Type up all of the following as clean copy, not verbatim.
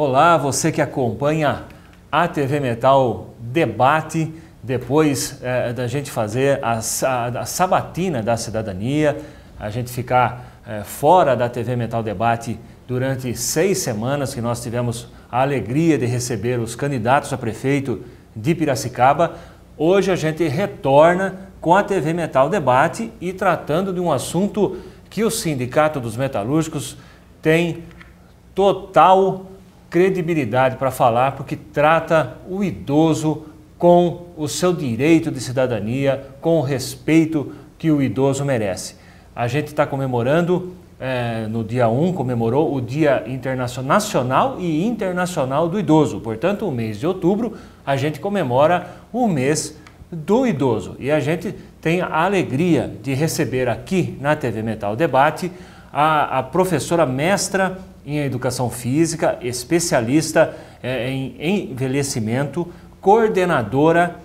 Olá, você que acompanha a TV Metal Debate, depois da gente fazer a sabatina da cidadania, a gente ficar fora da TV Metal Debate durante 6 semanas, que nós tivemos a alegria de receber os candidatos a prefeito de Piracicaba. Hoje a gente retorna com a TV Metal Debate e tratando de um assunto que o Sindicato dos Metalúrgicos tem total credibilidade para falar, porque trata o idoso com o seu direito de cidadania, com o respeito que o idoso merece. A gente está comemorando, no dia 1, comemorou o Dia Nacional e Internacional do Idoso. Portanto, o mês de outubro, a gente comemora o mês do idoso. E a gente tem a alegria de receber aqui na TV Metal Debate a professora mestra em Educação Física, especialista em envelhecimento, coordenadora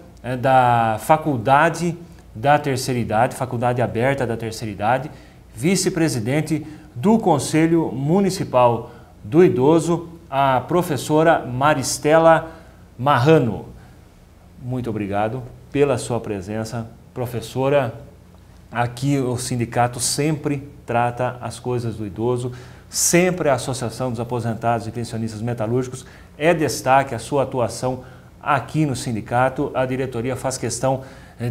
da Faculdade da Terceira Idade, Faculdade Aberta da Terceira Idade, vice-presidente do Conselho Municipal do Idoso, a professora Maristela Marrano. Muito obrigado pela sua presença, professora. Aqui o sindicato sempre trata as coisas do idoso, sempre a Associação dos Aposentados e Pensionistas Metalúrgicos é destaque a sua atuação aqui no sindicato. A diretoria faz questão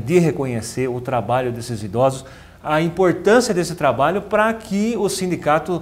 de reconhecer o trabalho desses idosos, a importância desse trabalho para que o sindicato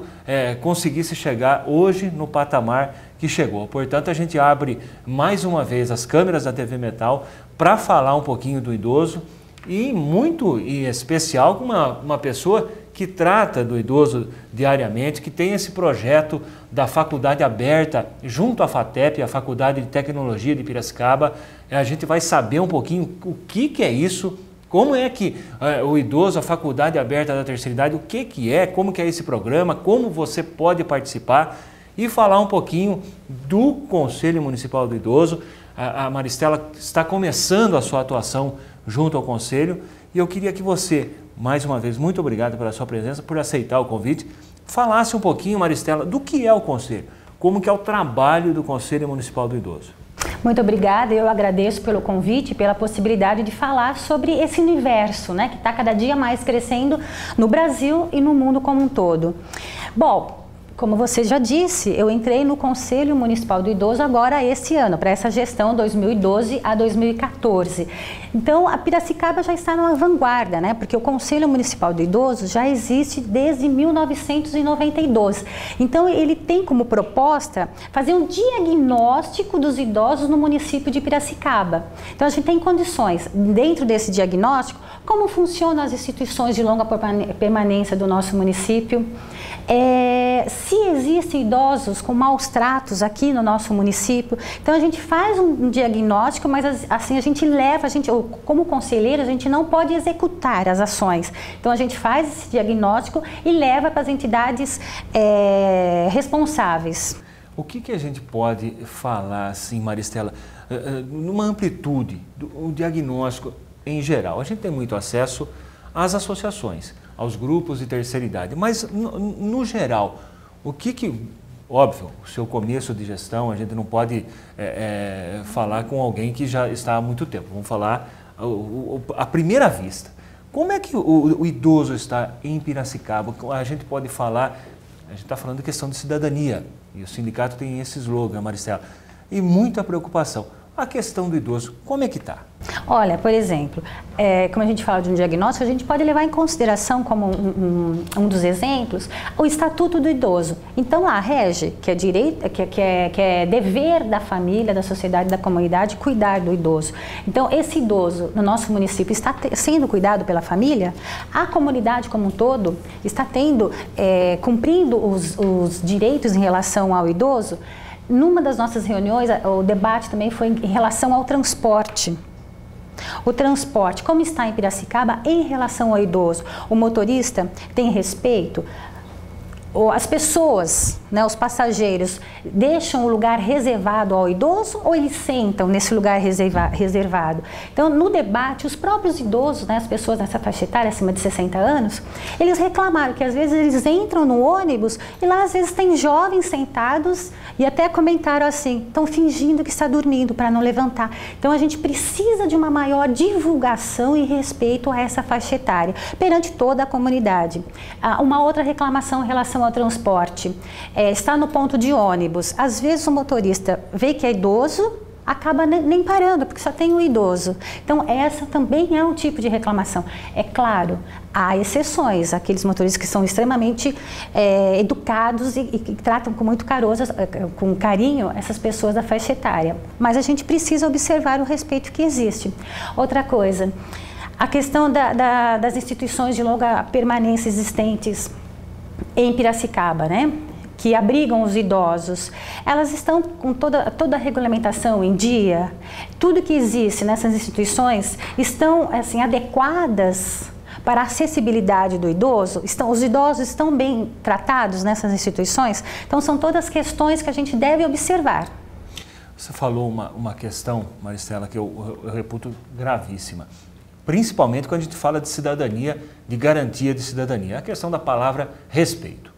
conseguisse chegar hoje no patamar que chegou. Portanto, a gente abre mais uma vez as câmeras da TV Metal para falar um pouquinho do idoso e muito em especial com uma pessoa que trata do idoso diariamente, que tem esse projeto da Faculdade Aberta junto à FATEP, a Faculdade de Tecnologia de Piracicaba. A gente vai saber um pouquinho o que é isso, como é que o idoso, a Faculdade Aberta da Terceira Idade, o que é, como que é esse programa, como você pode participar e falar um pouquinho do Conselho Municipal do Idoso. A Maristela está começando a sua atuação junto ao Conselho e eu queria que você, mais uma vez, muito obrigado pela sua presença, por aceitar o convite, falasse um pouquinho, Maristela, do que é o Conselho, como que é o trabalho do Conselho Municipal do Idoso. Muito obrigada, eu agradeço pelo convite, pela possibilidade de falar sobre esse universo, né, que está cada dia mais crescendo no Brasil e no mundo como um todo. Bom, como você já disse, eu entrei no Conselho Municipal do Idoso agora esse ano, para essa gestão 2012 a 2014. Então, a Piracicaba já está na vanguarda, né? Porque o Conselho Municipal do Idoso já existe desde 1992. Então, ele tem como proposta fazer um diagnóstico dos idosos no município de Piracicaba. Então, a gente tem condições, dentro desse diagnóstico, como funcionam as instituições de longa permanência do nosso município, se existem idosos com maus tratos aqui no nosso município. Então a gente faz um diagnóstico, mas assim a gente leva, como conselheiro, a gente não pode executar as ações. Então a gente faz esse diagnóstico e leva para as entidades responsáveis. O que a gente pode falar, assim, Maristela, numa amplitude, o diagnóstico em geral? A gente tem muito acesso às associações, aos grupos de terceira idade, mas no geral, óbvio, o seu começo de gestão, a gente não pode falar com alguém que já está há muito tempo, vamos falar à primeira vista. Como é que o idoso está em Piracicaba? A gente pode falar, a gente está falando de questão de cidadania, e o sindicato tem esse slogan, Maristela, e muita preocupação. A questão do idoso, como é que está? Olha, por exemplo, como a gente fala de um diagnóstico, a gente pode levar em consideração como um dos exemplos o Estatuto do Idoso. Então lá rege que é direito, que é dever da família, da sociedade, da comunidade cuidar do idoso. Então esse idoso no nosso município está sendo cuidado pela família, a comunidade como um todo está cumprindo os direitos em relação ao idoso. Numa das nossas reuniões, o debate também foi em relação ao transporte. O transporte, como está em Piracicaba em relação ao idoso? O motorista tem respeito? as pessoas, né, os passageiros, deixam o lugar reservado ao idoso ou eles sentam nesse lugar reservado? Então, no debate, os próprios idosos, né, as pessoas nessa faixa etária, acima de 60 anos, eles reclamaram que às vezes eles entram no ônibus e lá às vezes tem jovens sentados e até comentaram assim, estão fingindo que está dormindo para não levantar. Então, a gente precisa de uma maior divulgação e respeito a essa faixa etária perante toda a comunidade. Uma outra reclamação em relação ao transporte, está no ponto de ônibus, às vezes o motorista vê que é idoso, acaba nem parando, porque só tem um idoso. Então, essa também é um tipo de reclamação. É claro, há exceções, aqueles motoristas que são extremamente educados e que tratam com muito com carinho essas pessoas da faixa etária. Mas a gente precisa observar o respeito que existe. Outra coisa, a questão das instituições de longa permanência existentes em Piracicaba, né, que abrigam os idosos, elas estão com toda a regulamentação em dia? Tudo que existe nessas instituições estão assim, adequadas para a acessibilidade do idoso? Os idosos estão bem tratados nessas instituições? Então, são todas questões que a gente deve observar. Você falou uma questão, Maristela, que eu reputo gravíssima. Principalmente quando a gente fala de cidadania, de garantia de cidadania. A questão da palavra respeito.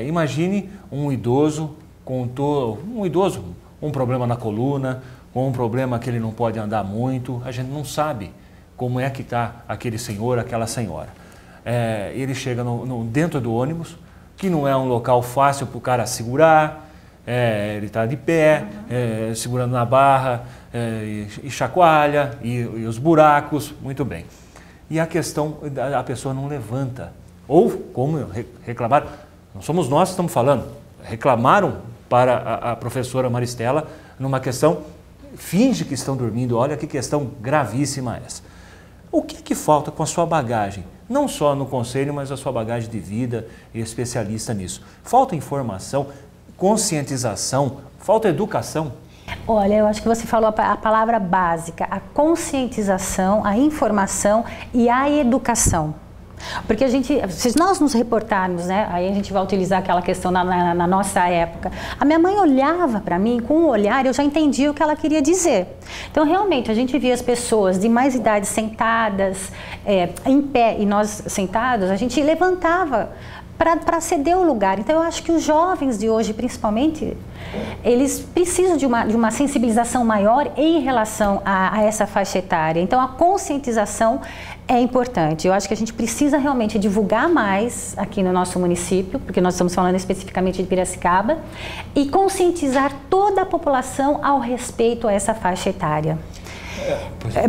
Imagine um idoso um problema na coluna, com um problema que ele não pode andar muito, a gente não sabe como é que está aquele senhor, aquela senhora. Ele chega dentro do ônibus, que não é um local fácil para o cara segurar, ele está de pé, segurando na barra, e chacoalha, e os buracos, muito bem. E a questão, a pessoa não levanta, ou como reclamaram, não somos nós que estamos falando, reclamaram para a professora Maristela numa questão, finge que estão dormindo, olha que questão gravíssima essa. O que falta com a sua bagagem? Não só no conselho, mas a sua bagagem de vida e especialista nisso. Falta informação, conscientização, falta educação? Olha, eu acho que você falou a palavra básica, a conscientização, a informação e a educação. Porque se nós nos reportarmos, né, aí a gente vai utilizar aquela questão na nossa época, a minha mãe olhava para mim, com um olhar eu já entendia o que ela queria dizer. Então, realmente, a gente via as pessoas de mais idade sentadas, em pé, e nós sentados, a gente levantava para ceder o lugar. Então, eu acho que os jovens de hoje, principalmente, eles precisam de uma sensibilização maior em relação a essa faixa etária. Então, a conscientização é importante. Eu acho que a gente precisa realmente divulgar mais aqui no nosso município, porque nós estamos falando especificamente de Piracicaba, e conscientizar toda a população ao respeito a essa faixa etária.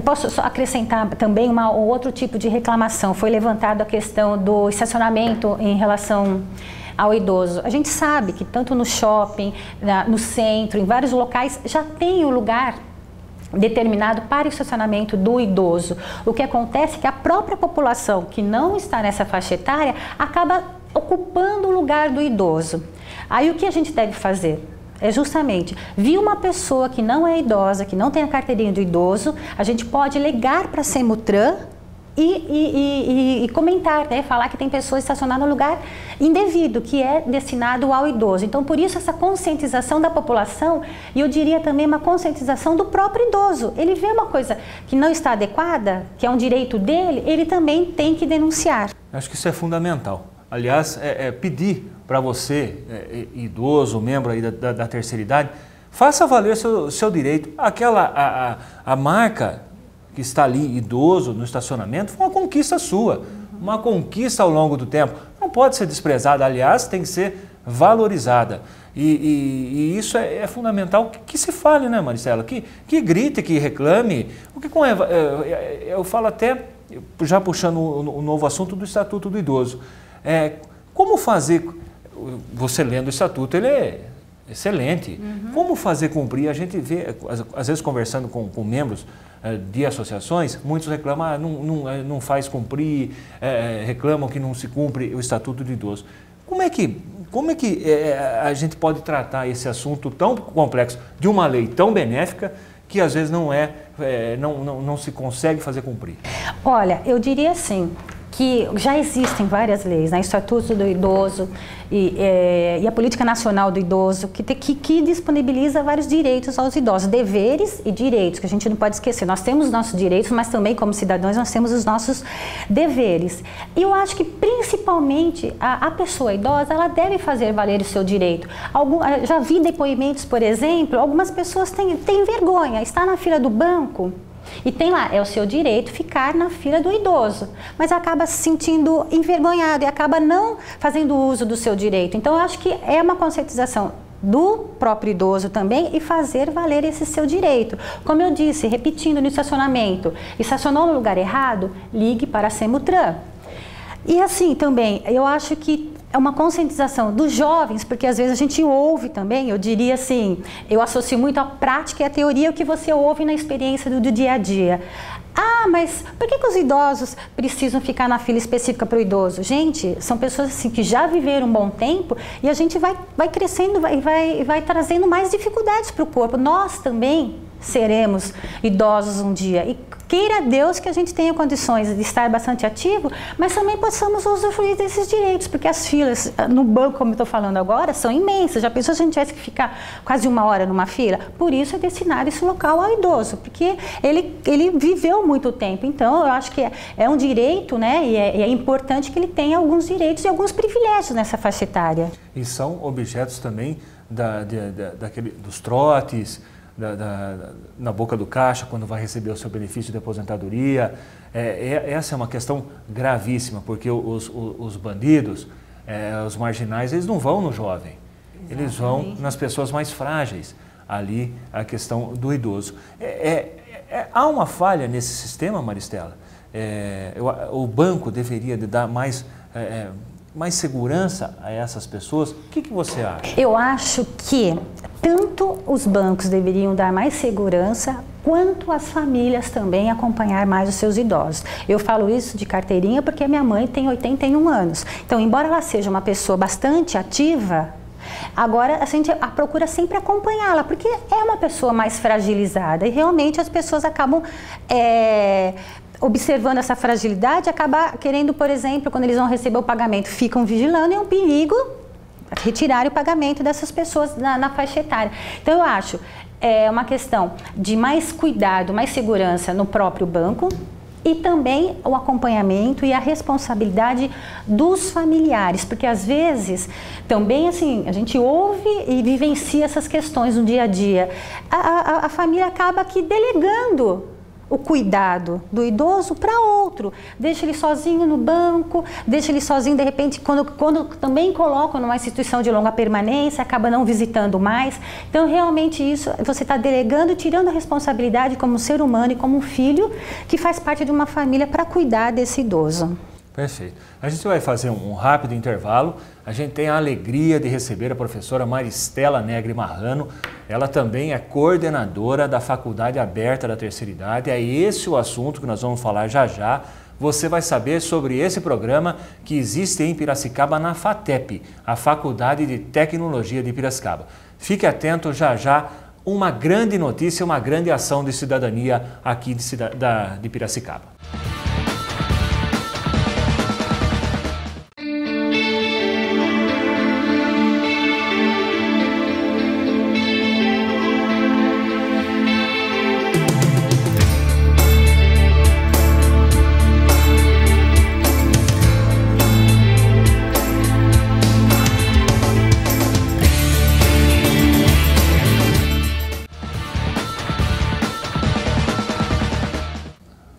Posso só acrescentar também um outro tipo de reclamação. Foi levantada a questão do estacionamento em relação ao idoso. A gente sabe que tanto no shopping, no centro, em vários locais, já tem o lugar determinado para o estacionamento do idoso. O que acontece é que a própria população que não está nessa faixa etária acaba ocupando o lugar do idoso. Aí o que a gente deve fazer? É justamente, vi uma pessoa que não é idosa, que não tem a carteirinha do idoso, a gente pode ligar para a Semutran e comentar, né? Falar que tem pessoas estacionadas no lugar indevido, que é destinado ao idoso. Então, por isso, essa conscientização da população, e eu diria também uma conscientização do próprio idoso. Ele vê uma coisa que não está adequada, que é um direito dele, ele também tem que denunciar. Acho que isso é fundamental. Aliás, pedir para você, idoso, membro aí da terceira idade, faça valer seu direito. A marca que está ali, idoso, no estacionamento, foi uma conquista sua, uma conquista ao longo do tempo. Não pode ser desprezada, aliás, tem que ser valorizada. E isso é fundamental que se fale, né, Maristela? Que grite, que reclame. Eu falo até, já puxando o novo assunto do Estatuto do Idoso. Como fazer, você lendo o Estatuto, ele é excelente. Como fazer cumprir? A gente vê, às vezes conversando com membros de associações, muitos reclamam, não faz cumprir, reclamam que não se cumpre o Estatuto do Idoso. Como é que a gente pode tratar esse assunto tão complexo de uma lei tão benéfica que às vezes não se consegue fazer cumprir? Olha, eu diria assim, que já existem várias leis, né? Estatuto do Idoso e a Política Nacional do Idoso, que disponibiliza vários direitos aos idosos, deveres e direitos, que a gente não pode esquecer. Nós temos nossos direitos, mas também como cidadãos nós temos os nossos deveres. E eu acho que principalmente a pessoa idosa, ela deve fazer valer o seu direito. Já vi depoimentos, por exemplo, algumas pessoas têm vergonha, está na fila do banco, e tem lá, é o seu direito ficar na fila do idoso, mas acaba se sentindo envergonhado e acaba não fazendo uso do seu direito. Então, eu acho que é uma conscientização do próprio idoso também e fazer valer esse seu direito. Como eu disse, repetindo no estacionamento, estacionou no lugar errado, ligue para a Semutran. E assim também, eu acho que é uma conscientização dos jovens, porque às vezes a gente ouve também, eu diria assim, eu associo muito a prática e a teoria, o que você ouve na experiência do dia a dia. Ah, mas por que os idosos precisam ficar na fila específica para o idoso? Gente, são pessoas assim que já viveram um bom tempo e a gente vai crescendo, vai trazendo mais dificuldades para o corpo. Nós também seremos idosos um dia e queira Deus que a gente tenha condições de estar bastante ativo, mas também possamos usufruir desses direitos, porque as filas no banco, como eu estou falando agora, são imensas. Já pensou se a gente tivesse que ficar quase 1 hora numa fila? Por isso é destinar esse local ao idoso, porque ele viveu muito tempo. Então, eu acho que é um direito, né? E é importante que ele tenha alguns direitos e alguns privilégios nessa faixa etária. E são objetos também dos trotes, na boca do caixa, quando vai receber o seu benefício de aposentadoria. Essa é uma questão gravíssima, porque os bandidos, os marginais, eles não vão no jovem. Exatamente. Eles vão nas pessoas mais frágeis. Ali, a questão do idoso. Há uma falha nesse sistema, Maristela? O banco deveria dar mais segurança a essas pessoas? O que você acha? Eu acho que tanto os bancos deveriam dar mais segurança, quanto as famílias também acompanhar mais os seus idosos. Eu falo isso de carteirinha porque minha mãe tem 81 anos. Então, embora ela seja uma pessoa bastante ativa, agora a gente procura sempre acompanhá-la, porque é uma pessoa mais fragilizada e realmente as pessoas acabam observando essa fragilidade, acaba querendo, por exemplo, quando eles vão receber o pagamento, ficam vigilando e é um perigo retirar o pagamento dessas pessoas na faixa etária. Então, eu acho uma questão de mais cuidado, mais segurança no próprio banco e também o acompanhamento e a responsabilidade dos familiares, porque às vezes também assim, a gente ouve e vivencia essas questões no dia a dia. A família acaba aqui delegando o cuidado do idoso para outro, deixa ele sozinho no banco, deixa ele sozinho de repente quando também colocam numa instituição de longa permanência, acaba não visitando mais. Então realmente isso, você está delegando, tirando a responsabilidade como ser humano e como um filho que faz parte de uma família para cuidar desse idoso. Perfeito. A gente vai fazer um rápido intervalo. A gente tem a alegria de receber a professora Maristela Negri Marrano. Ela também é coordenadora da Faculdade Aberta da Terceira Idade. É esse o assunto que nós vamos falar já já. Você vai saber sobre esse programa que existe em Piracicaba na FATEP, a Faculdade de Tecnologia de Piracicaba. Fique atento, já já, uma grande notícia, uma grande ação de cidadania aqui de Piracicaba.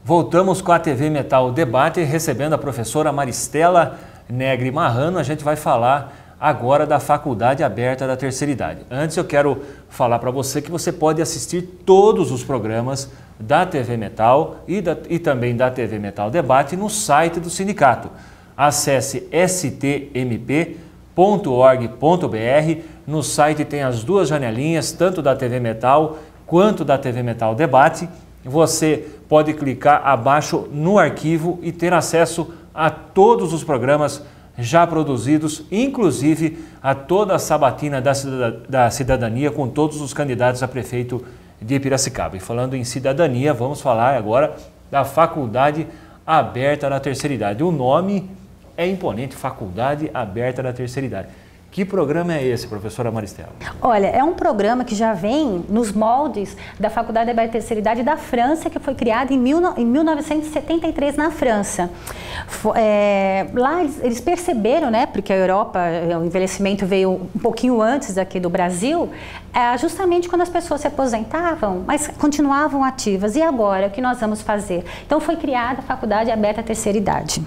Voltamos com a TV Metal Debate, recebendo a professora Maristela Negri Marrano. A gente vai falar agora da Faculdade Aberta da Terceira Idade. Antes eu quero falar para você que você pode assistir todos os programas da TV Metal e também da TV Metal Debate no site do sindicato. Acesse stmp.org.br. No site tem as duas janelinhas, tanto da TV Metal quanto da TV Metal Debate. Você pode clicar abaixo no arquivo e ter acesso a todos os programas já produzidos, inclusive a toda a sabatina da cidadania com todos os candidatos a prefeito de Piracicaba. E falando em cidadania, vamos falar agora da Faculdade Aberta da Terceira Idade. O nome é imponente, Faculdade Aberta da Terceira Idade. Que programa é esse, professora Maristela? Olha, é um programa que já vem nos moldes da Faculdade Aberta da Terceira Idade da França, que foi criada em 1973 na França. Lá eles perceberam, né, porque a Europa, o envelhecimento veio um pouquinho antes aqui do Brasil, justamente quando as pessoas se aposentavam, mas continuavam ativas. E agora, o que nós vamos fazer? Então foi criada a Faculdade Aberta da Terceira Idade.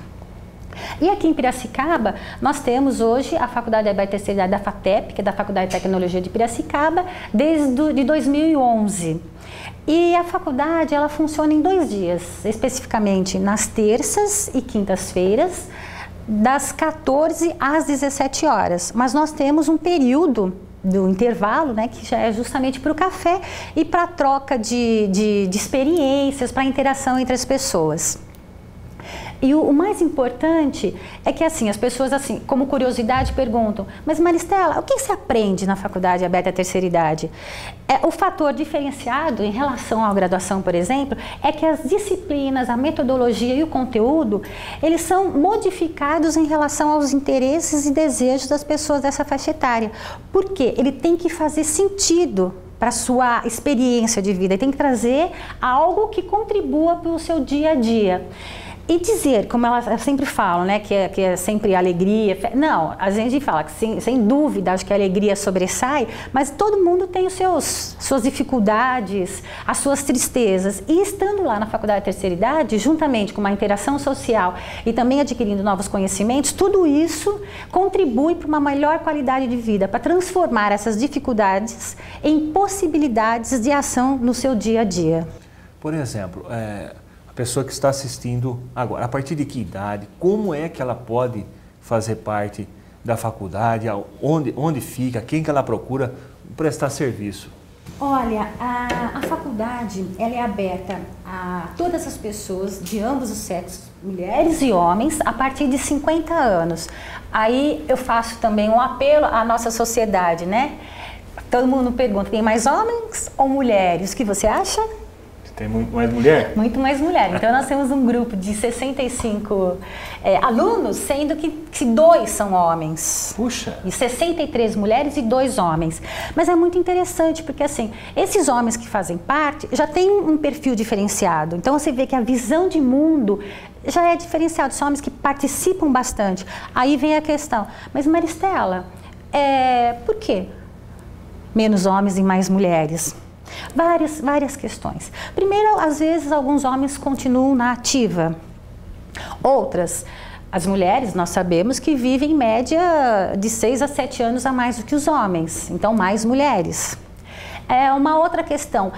E aqui em Piracicaba, nós temos hoje a Faculdade Aberta da Terceira Idade da FATEP, que é da Faculdade de Tecnologia de Piracicaba, desde 2011. E a faculdade, ela funciona em 2 dias, especificamente nas terças e quintas-feiras, das 14 às 17 horas. Mas nós temos um período do intervalo, né, que já é justamente para o café e para a troca de experiências, para a interação entre as pessoas. E o mais importante é que, assim, as pessoas, assim, como curiosidade, perguntam: mas Maristela, o que você aprende na Faculdade Aberta da Terceira Idade? O fator diferenciado em relação à graduação, por exemplo, é que as disciplinas, a metodologia e o conteúdo, eles são modificados em relação aos interesses e desejos das pessoas dessa faixa etária. Por quê? Ele tem que fazer sentido para a sua experiência de vida, ele tem que trazer algo que contribua para o seu dia a dia. E dizer, como elas sempre falam, né, que é sempre alegria, não, a gente fala que sem dúvida, acho que a alegria sobressai, mas todo mundo tem os suas dificuldades, as suas tristezas. E estando lá na Faculdade de Terceira Idade, juntamente com uma interação social e também adquirindo novos conhecimentos, tudo isso contribui para uma melhor qualidade de vida, para transformar essas dificuldades em possibilidades de ação no seu dia a dia. Por exemplo, pessoa que está assistindo agora, a partir de que idade, como é que ela pode fazer parte da faculdade, onde fica, quem que ela procura prestar serviço? Olha, a faculdade, ela é aberta a todas as pessoas de ambos os sexos, mulheres e homens, a partir de 50 anos. Aí eu faço também um apelo à nossa sociedade, né? Todo mundo pergunta, tem mais homens ou mulheres? O que você acha? Tem muito mais mulher? Muito mais mulher. Então, nós temos um grupo de 65 alunos, sendo que 2 são homens. Puxa! E 63 mulheres e 2 homens. Mas é muito interessante, porque assim, esses homens que fazem parte já têm um perfil diferenciado. Então, você vê que a visão de mundo já é diferenciada. São homens que participam bastante. Aí vem a questão, mas Maristela, por quê? Menos homens e mais mulheres? Várias questões. Primeiro, às vezes, alguns homens continuam na ativa. Outras, as mulheres, nós sabemos que vivem em média de 6 a 7 anos a mais do que os homens. Então, mais mulheres. Uma outra questão,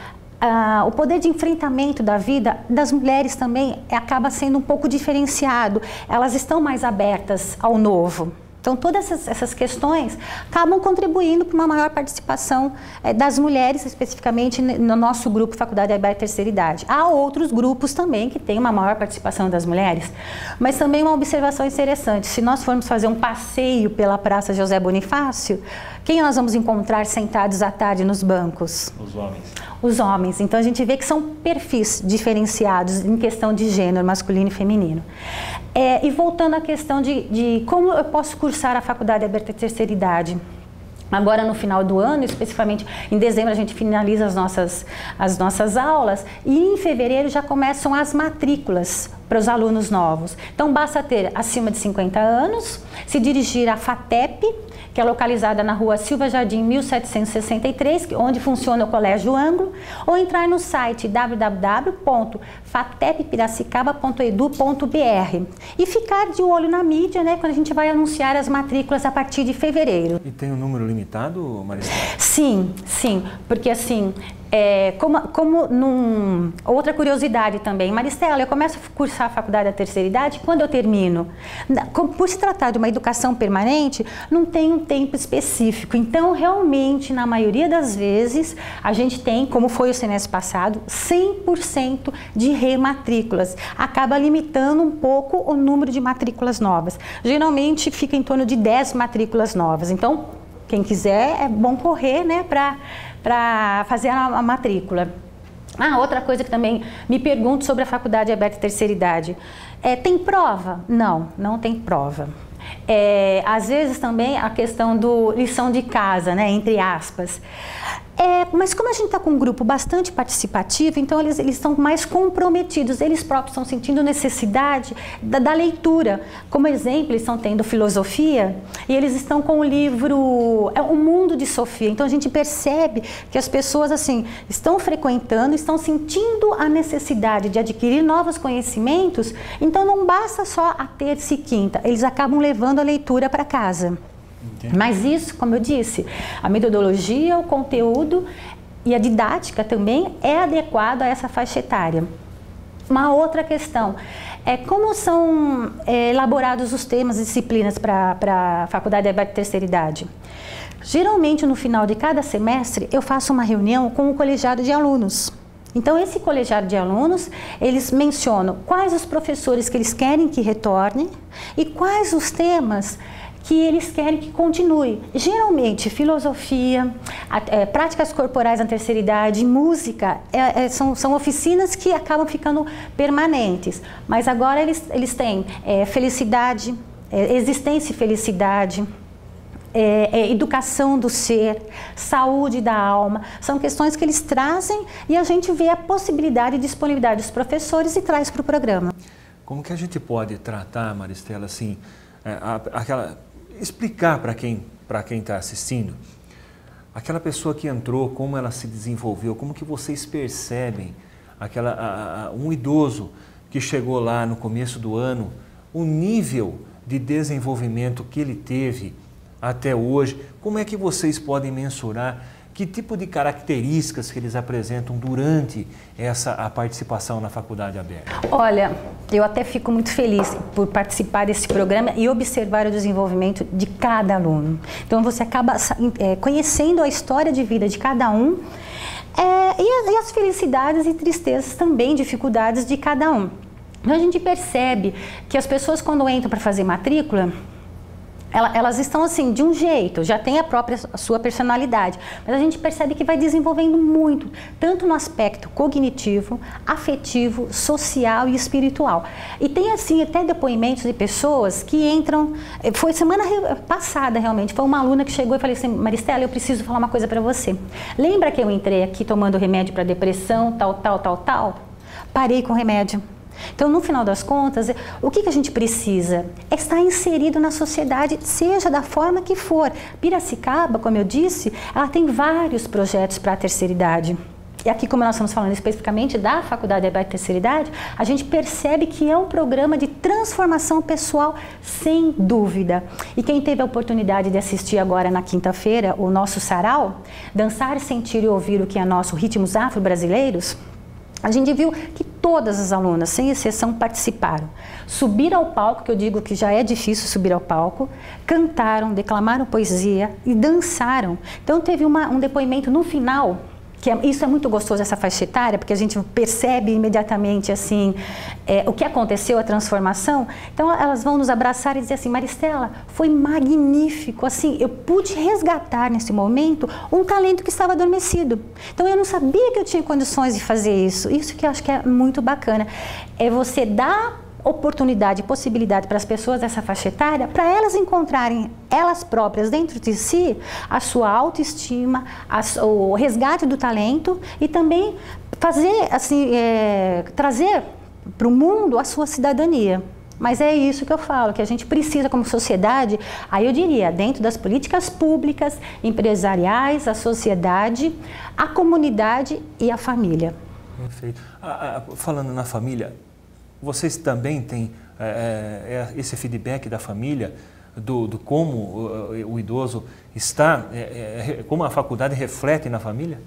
o poder de enfrentamento da vida das mulheres também acaba sendo um pouco diferenciado. Elas estão mais abertas ao novo. Então, todas essas questões acabam contribuindo para uma maior participação das mulheres, especificamente no nosso grupo Faculdade Aberta Terceira Idade. Há outros grupos também que têm uma maior participação das mulheres, mas também uma observação interessante. Se nós formos fazer um passeio pela Praça José Bonifácio, quem nós vamos encontrar sentados à tarde nos bancos? Os homens. Os homens. Então, a gente vê que são perfis diferenciados em questão de gênero, masculino e feminino. E voltando à questão de como eu posso cursar a Faculdade Aberta de Terceira Idade. Agora, no final do ano, especificamente em dezembro, a gente finaliza as nossas aulas e em fevereiro já começam as matrículas para os alunos novos. Então, basta ter acima de 50 anos, se dirigir à FATEP, que é localizada na rua Silva Jardim 1763, onde funciona o Colégio Ângulo, ou entrar no site www.fateppiracicaba.edu.br e ficar de olho na mídia, né, quando a gente vai anunciar as matrículas a partir de fevereiro. E tem um número limitado, Maristela? Sim, porque assim, outra curiosidade também, Maristela, eu começo a cursar a faculdade da terceira idade quando eu termino. Por se tratar de uma educação permanente, não tem um tempo específico. Então, realmente, na maioria das vezes, a gente tem, como foi o semestre passado, 100% de rematrículas. Acaba limitando um pouco o número de matrículas novas. Geralmente, fica em torno de 10 matrículas novas. Então, quem quiser, é bom correr, né, para fazer a matrícula. Outra coisa que também me pergunto sobre a Faculdade Aberta Terceira Idade. Tem prova? Não, não tem prova. Às vezes também a questão do lição de casa, né, entre aspas. Mas como a gente está com um grupo bastante participativo, então eles estão mais comprometidos, eles próprios estão sentindo necessidade da leitura. Como exemplo, eles estão tendo filosofia e eles estão com o livro O Mundo de Sofia. Então a gente percebe que as pessoas assim estão frequentando, estão sentindo a necessidade de adquirir novos conhecimentos, então não basta só a terça e quinta, eles acabam levando a leitura para casa. Entendi. Mas isso, como eu disse, a metodologia, o conteúdo e a didática também é adequado a essa faixa etária. Uma outra questão é como são elaborados os temas e disciplinas para a Faculdade Aberta Terceira Idade. Geralmente, no final de cada semestre, eu faço uma reunião com o colegiado de alunos. Então, esse colegiado de alunos, eles mencionam quais os professores que eles querem que retornem e quais os temas que eles querem que continue. Geralmente, filosofia, práticas corporais na terceira idade, música, são oficinas que acabam ficando permanentes. Mas agora eles têm felicidade, existência e felicidade, educação do ser, saúde da alma. São questões que eles trazem e a gente vê a possibilidade e disponibilidade dos professores e traz para o programa. Como que a gente pode tratar, Maristela, assim, explicar para quem está assistindo, aquela pessoa que entrou, como ela se desenvolveu, como que vocês percebem um idoso que chegou lá no começo do ano, o nível de desenvolvimento que ele teve até hoje, como é que vocês podem mensurar que tipo de características que eles apresentam durante a participação na Faculdade Aberta? Olha, eu até fico muito feliz por participar desse programa e observar o desenvolvimento de cada aluno. Então você acaba conhecendo a história de vida de cada um e as felicidades e tristezas também, dificuldades de cada um. Então a gente percebe que as pessoas quando entram para fazer matrícula, elas estão assim, de um jeito, já tem a sua personalidade, mas a gente percebe que vai desenvolvendo muito, tanto no aspecto cognitivo, afetivo, social e espiritual. E tem assim até depoimentos de pessoas que entram, foi semana passada realmente, foi uma aluna que chegou e falei assim, Maristela, eu preciso falar uma coisa para você. Lembra que eu entrei aqui tomando remédio para depressão, tal? Parei com o remédio. Então, no final das contas, o que a gente precisa? É estar inserido na sociedade, seja da forma que for. Piracicaba, como eu disse, ela tem vários projetos para a terceira idade. E aqui, como nós estamos falando especificamente da Faculdade Aberta Terceira Idade, a gente percebe que é um programa de transformação pessoal, sem dúvida. E quem teve a oportunidade de assistir agora na quinta-feira o nosso sarau, Dançar, Sentir e Ouvir o que é nosso, Ritmos Afro-Brasileiros, a gente viu que todas as alunas, sem exceção, participaram. Subiram ao palco, que eu digo que já é difícil subir ao palco, cantaram, declamaram poesia e dançaram. Então teve um depoimento no final, isso é muito gostoso, essa faixa etária, porque a gente percebe imediatamente assim, o que aconteceu, a transformação. Então elas vão nos abraçar e dizer assim, Maristela, foi magnífico, assim, eu pude resgatar nesse momento um talento que estava adormecido. Então eu não sabia que eu tinha condições de fazer isso. Isso que eu acho que é muito bacana, é você dar oportunidade e possibilidade para as pessoas dessa faixa etária, para elas encontrarem elas próprias dentro de si a sua autoestima, o resgate do talento e também fazer assim, trazer para o mundo a sua cidadania. Mas é isso que eu falo, que a gente precisa como sociedade, aí eu diria, dentro das políticas públicas, empresariais, a sociedade, a comunidade e a família. Perfeito. Falando na família, vocês também têm esse feedback da família, do como o idoso está, como a faculdade reflete na família?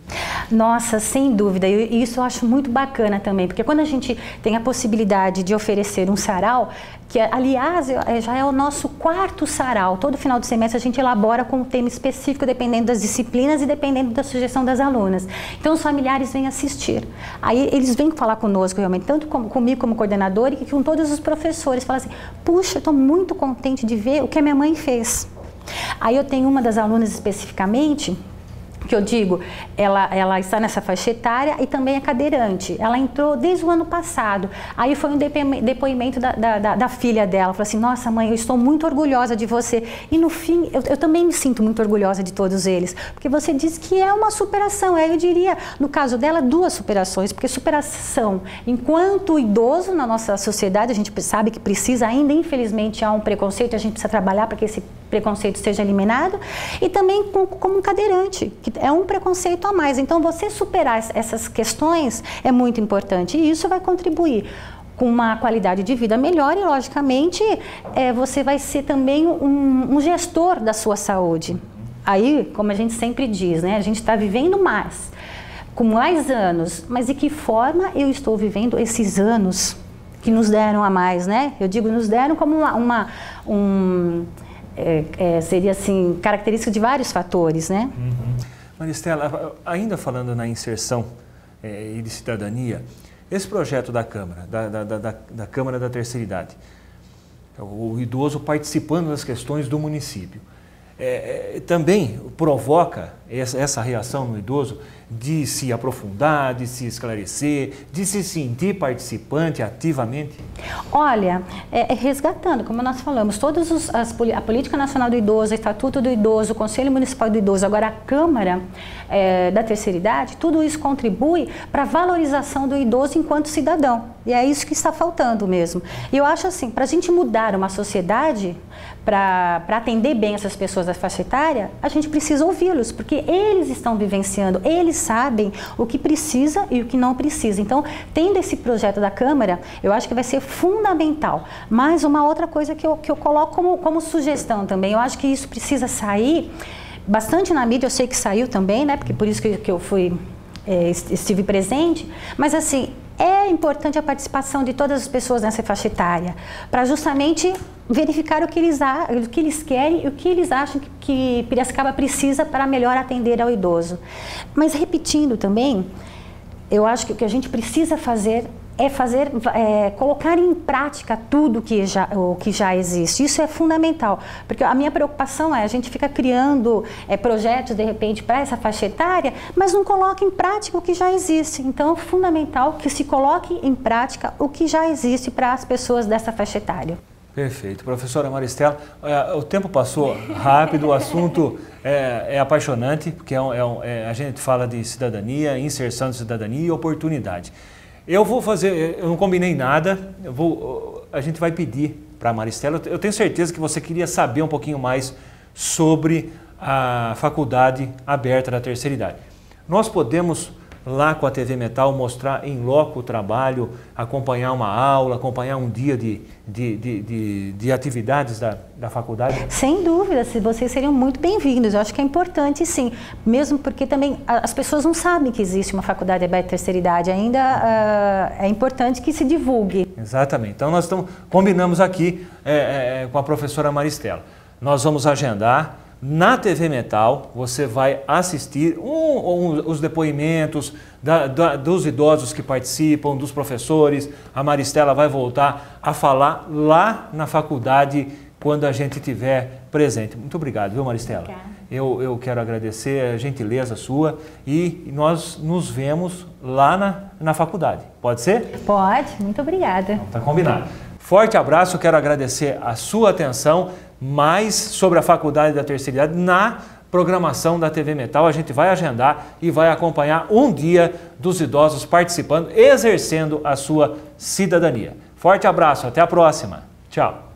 Nossa, sem dúvida, e isso eu acho muito bacana também, porque quando a gente tem a possibilidade de oferecer um sarau, que aliás já é o nosso 4º sarau, todo final de semestre a gente elabora com um tema específico dependendo das disciplinas e dependendo da sugestão das alunas. Então os familiares vêm assistir, aí eles vêm falar conosco realmente, tanto comigo como coordenador e com todos os professores, falam assim, puxa, eu estou muito contente de ver o que a minha mãe fez. Aí eu tenho uma das alunas especificamente que eu digo, ela está nessa faixa etária e também é cadeirante. Ela entrou desde o ano passado. Aí foi um depoimento da filha dela. Falou assim, nossa mãe, eu estou muito orgulhosa de você. E no fim, eu também me sinto muito orgulhosa de todos eles. Porque você diz que é uma superação. Aí eu diria, no caso dela, 2 superações. Porque superação, enquanto idoso na nossa sociedade, a gente sabe que precisa ainda, infelizmente, há um preconceito. A gente precisa trabalhar para que esse preconceito seja eliminado. E também como um cadeirante, que é um preconceito a mais. Então, você superar essas questões é muito importante e isso vai contribuir com uma qualidade de vida melhor e, logicamente, você vai ser também um gestor da sua saúde. Aí, como a gente sempre diz, né, a gente está vivendo mais, com mais anos, mas de que forma eu estou vivendo esses anos que nos deram a mais, né? Eu digo, nos deram como seria assim, característica de vários fatores, né? Maristela, ainda falando na inserção e de cidadania, esse projeto da Câmara, da Câmara da Terceira Idade, o idoso participando das questões do município, também provoca essa reação no idoso de se aprofundar, de se esclarecer, de se sentir participante ativamente? Olha, resgatando, como nós falamos, a Política Nacional do Idoso, o Estatuto do Idoso, o Conselho Municipal do Idoso, agora a Câmara da Terceira Idade, tudo isso contribui para a valorização do idoso enquanto cidadão. E é isso que está faltando mesmo. E eu acho assim, para a gente mudar uma sociedade, para atender bem essas pessoas da faixa etária, a gente precisa ouvi-los, porque eles estão vivenciando, eles sabem o que precisa e o que não precisa. Então, tendo esse projeto da Câmara, eu acho que vai ser fundamental. Mas uma outra coisa que eu coloco como sugestão também, eu acho que isso precisa sair bastante na mídia, eu sei que saiu também, né? Porque por isso que eu estive presente, mas assim, é importante a participação de todas as pessoas nessa faixa etária, para justamente verificar o que eles querem e o que eles acham que Piracicaba precisa para melhor atender ao idoso. Mas repetindo também, eu acho que o que a gente precisa fazer é colocar em prática tudo o que já existe. Isso é fundamental, porque a minha preocupação a gente fica criando projetos, de repente, para essa faixa etária, mas não coloca em prática o que já existe. Então, é fundamental que se coloque em prática o que já existe para as pessoas dessa faixa etária. Perfeito. Professora Maristela, o tempo passou rápido, o assunto é apaixonante, porque a gente fala de cidadania, inserção de cidadania e oportunidade. Eu não combinei nada, a gente vai pedir para a Maristela, eu tenho certeza que você queria saber um pouquinho mais sobre a Faculdade Aberta da Terceira Idade. Nós podemos, lá com a TV Metal, mostrar em loco o trabalho, acompanhar uma aula, acompanhar um dia de atividades da faculdade? Sem dúvida, vocês seriam muito bem-vindos. Eu acho que é importante, sim, mesmo porque também as pessoas não sabem que existe uma Faculdade Aberta da Terceira Idade. Ainda é importante que se divulgue. Exatamente. Então nós combinamos aqui com a professora Maristela. Nós vamos agendar. Na TV Metal, você vai assistir os depoimentos dos idosos que participam, dos professores. A Maristela vai voltar a falar lá na faculdade quando a gente estiver presente. Muito obrigado, viu, Maristela? Obrigada. Eu quero agradecer a gentileza sua e nós nos vemos lá na faculdade. Pode ser? Pode, muito obrigada. Então, tá combinado. Forte abraço, quero agradecer a sua atenção. Mais sobre a Faculdade da Terceira Idade na programação da TV Metal. A gente vai agendar e vai acompanhar um dia dos idosos participando, exercendo a sua cidadania. Forte abraço, até a próxima. Tchau.